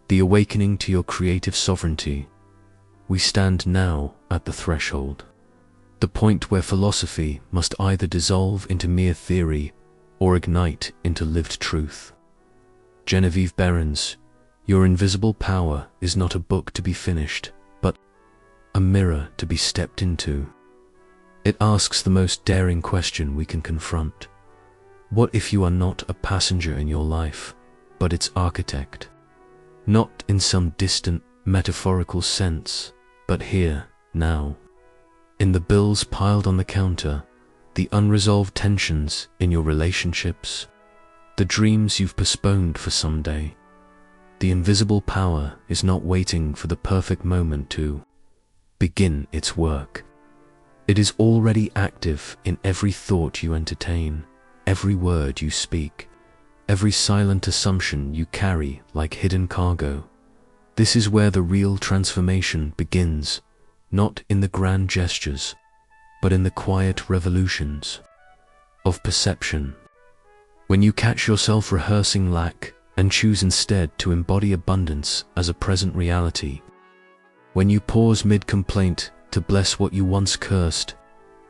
the awakening to your creative sovereignty. We stand now at the threshold, the point where philosophy must either dissolve into mere theory or ignite into lived truth. Genevieve Behrend, your invisible power is not a book to be finished, but a mirror to be stepped into. It asks the most daring question we can confront. What if you are not a passenger in your life, but its architect? Not in some distant, metaphorical sense, but here, now. In the bills piled on the counter, the unresolved tensions in your relationships, the dreams you've postponed for someday. The invisible power is not waiting for the perfect moment to begin its work. It is already active in every thought you entertain, every word you speak, every silent assumption you carry like hidden cargo. This is where the real transformation begins, not in the grand gestures, but in the quiet revolutions of perception. When you catch yourself rehearsing lack and choose instead to embody abundance as a present reality. When you pause mid-complaint to bless what you once cursed.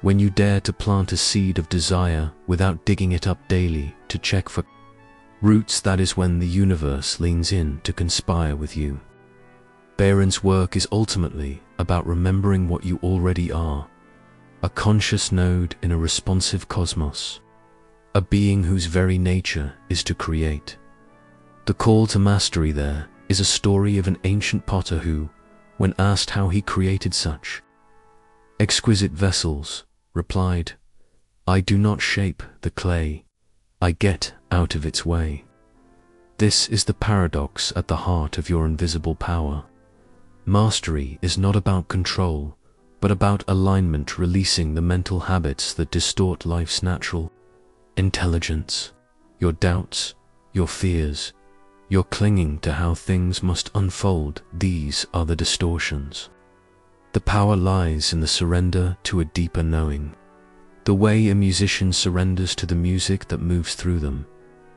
When you dare to plant a seed of desire without digging it up daily to check for roots, that is when the universe leans in to conspire with you. Behrend's work is ultimately about remembering what you already are, a conscious node in a responsive cosmos, a being whose very nature is to create. The call to mastery there is a story of an ancient potter who, when asked how he created such exquisite vessels, replied, "I do not shape the clay, I get out of its way." This is the paradox at the heart of your invisible power. Mastery is not about control, but about alignment, releasing the mental habits that distort life's natural intelligence, your doubts, your fears, your clinging to how things must unfold. These are the distortions. The power lies in the surrender to a deeper knowing. The way a musician surrenders to the music that moves through them.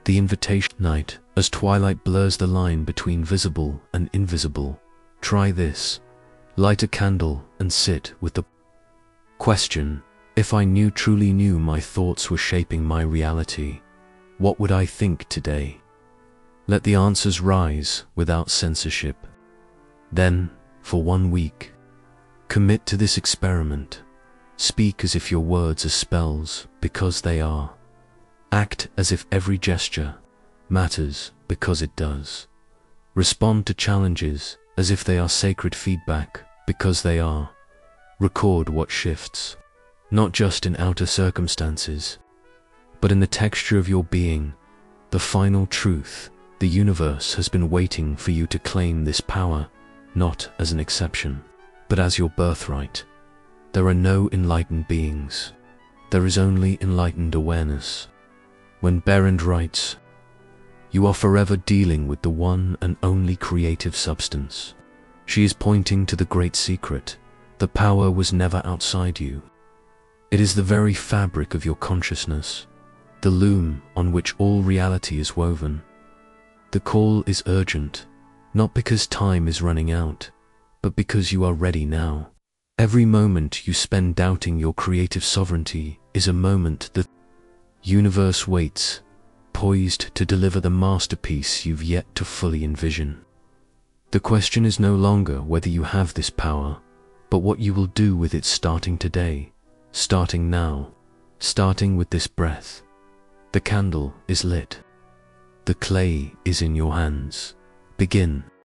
The invitation night, as twilight blurs the line between visible and invisible. Try this. Light a candle and sit with the question, if I truly knew my thoughts were shaping my reality, what would I think today? Let the answers rise without censorship. Then, for 1 week, commit to this experiment. Speak as if your words are spells, because they are. Act as if every gesture matters, because it does. Respond to challenges as if they are sacred feedback, because they are. Record what shifts, not just in outer circumstances, but in the texture of your being, the final truth. The universe has been waiting for you to claim this power, not as an exception, but as your birthright. There are no enlightened beings. There is only enlightened awareness. When Behrend writes, "You are forever dealing with the one and only creative substance," she is pointing to the great secret. The power was never outside you. It is the very fabric of your consciousness, the loom on which all reality is woven. The call is urgent, not because time is running out, but because you are ready now. Every moment you spend doubting your creative sovereignty is a moment the universe waits, poised to deliver the masterpiece you've yet to fully envision. The question is no longer whether you have this power, but what you will do with it starting today, starting now, starting with this breath. The candle is lit. The clay is in your hands. Begin.